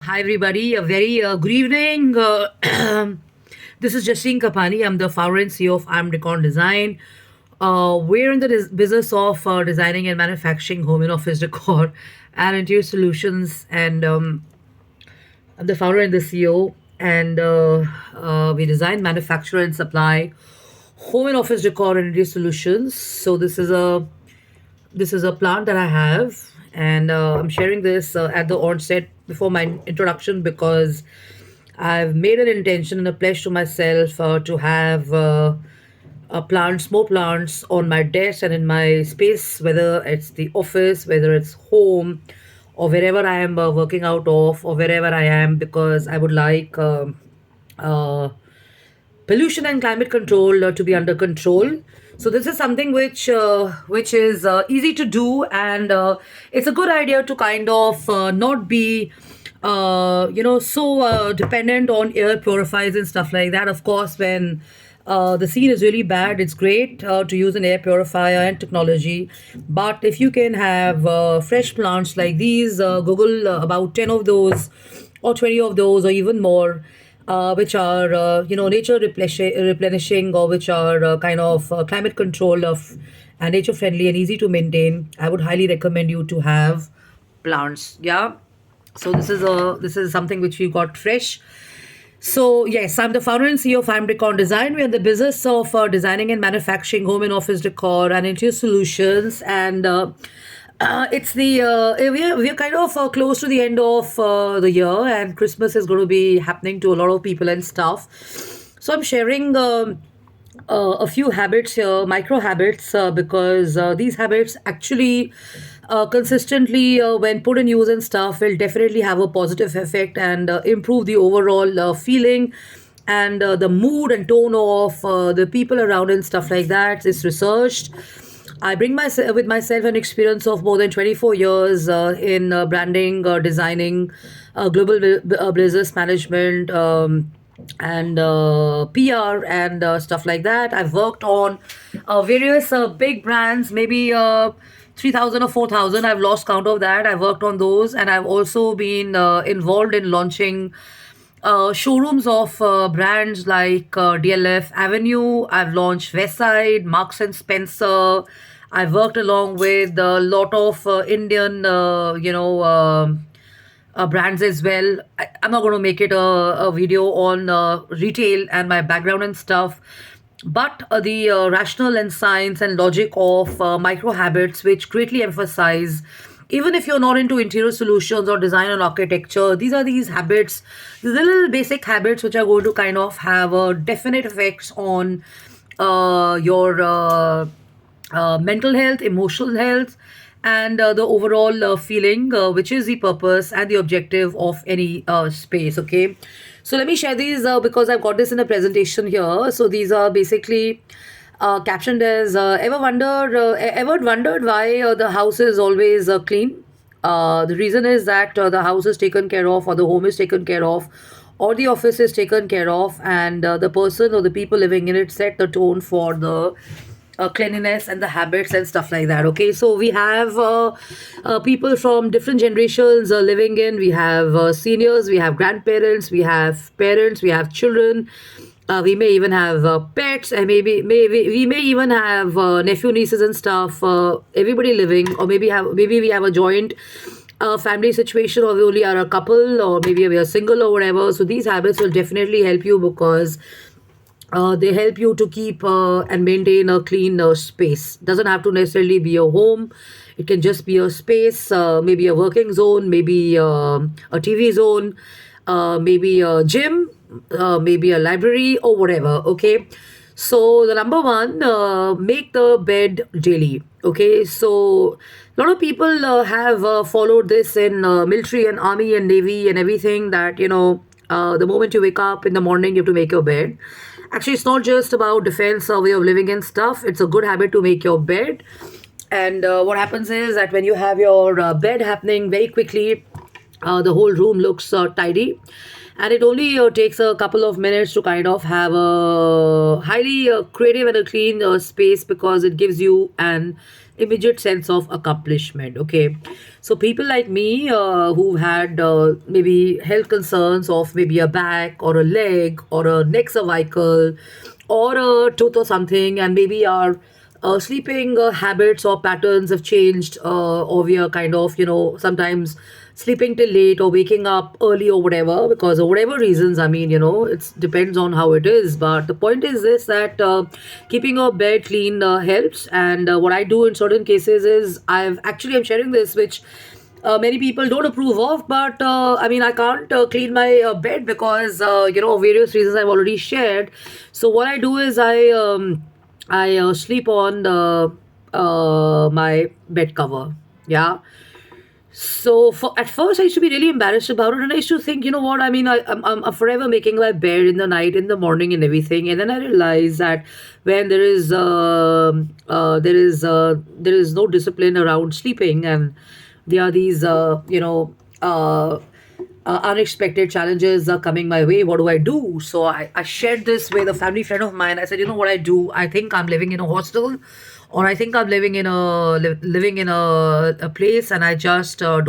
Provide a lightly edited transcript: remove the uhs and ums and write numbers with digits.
Hi, everybody. A very good evening. This is Justine Kapani. I'm the founder and CEO of I'm Decon Design. We're in the business of designing and manufacturing home and office decor and interior solutions. And I'm the founder and the CEO. And we design, manufacture, and supply home and office decor and interior solutions. So this is a plant that I have, and I'm sharing this at the onset before my introduction because I've made an intention and a pledge to myself to have plants, more plants on my desk and in my space, whether it's the office, whether it's home, or wherever I am working out of, or wherever I am, because I would like uh, pollution and climate control to be under control. So this is something which is easy to do, and it's a good idea to kind of not be so dependent on air purifiers and stuff like that. Of course, when the scene is really bad, it's great to use an air purifier and technology. But if you can have fresh plants like these, Google about 10 of those or 20 of those or even more, which are nature replenishing, or which are kind of climate controlled of and nature friendly and easy to maintain. I would highly recommend you to have plants. Yeah. So this is something which we got fresh. So yes, I'm the founder and CEO of I'm Decor Design. We're in the business of designing and manufacturing home and office decor and interior solutions. And it's the we're kind of close to the end of the year, and Christmas is going to be happening to a lot of people and stuff. So I'm sharing a few habits here, micro habits, because these habits actually consistently, when put in use and stuff, will definitely have a positive effect and improve the overall feeling and the mood and tone of the people around and stuff like that. It's researched. I bring myself with myself an experience of more than 24 years in branding, designing, global business management, and PR and stuff like that. I've worked on various big brands, maybe 3,000 or 4,000. I've lost count of that. I've worked on those, and I've also been involved in launching showrooms of brands like DLF Avenue. I've launched Westside, Marks and Spencer. I've worked along with a lot of Indian, brands as well. I'm not going to make it a video on retail and my background and stuff, but the rational and science and logic of micro habits, which greatly emphasize, even if you're not into interior solutions or design and architecture, these habits, these little basic habits, which are going to kind of have a definite effects on your mental health, emotional health, and the overall feeling, which is the purpose and the objective of any space. Okay, so let me share these because I've got this in a presentation here. So these are basically captioned as ever wondered why the house is always clean? The reason is that the house is taken care of, or the home is taken care of, or the office is taken care of, and the person or the people living in it set the tone for the cleanliness and the habits and stuff like that. Okay, so we have people from different generations living in. We have seniors, we have grandparents, we have parents, we have children. We may even have pets, and maybe we may even have nephew, nieces, and stuff. Everybody living, or maybe we have a joint family situation, or we only are a couple, or maybe we are single or whatever. So these habits will definitely help you because they help you to keep and maintain a clean space. Doesn't have to necessarily be a home. It can just be a space, maybe a working zone, maybe a TV zone, maybe a gym, maybe a library or whatever. Okay. So the number one, make the bed daily. Okay. So a lot of people have followed this in military and army and navy and everything, that the moment you wake up in the morning, you have to make your bed. Actually, it's not just about defense or way of living and stuff. It's a good habit to make your bed. And what happens is that when you have your bed happening very quickly, the whole room looks tidy. And it only takes a couple of minutes to kind of have a highly creative and a clean space, because it gives you an immediate sense of accomplishment. Okay, so people like me who've had maybe health concerns of maybe a back or a leg or a neck cervical or a tooth or something, and maybe our sleeping habits or patterns have changed, or we are kind of, sometimes sleeping till late or waking up early or whatever, because of whatever reasons. I mean, it depends on how it is. But the point is this, that keeping your bed clean helps. And what I do in certain cases is, I'm sharing this, which many people don't approve of, but I mean, I can't clean my bed because various reasons I've already shared. So what I do is I sleep on my bed cover. Yeah. So at first I used to be really embarrassed about it, and I used to think, you know what? I mean, I'm forever making my bed in the night, in the morning, and everything. And then I realized that when there is no discipline around sleeping, and there are these unexpected challenges are coming my way. What do I do? So I shared this with a family friend of mine. I said, you know what I do? I think I'm living in a hostel, or I think I'm living in a place, and I just don't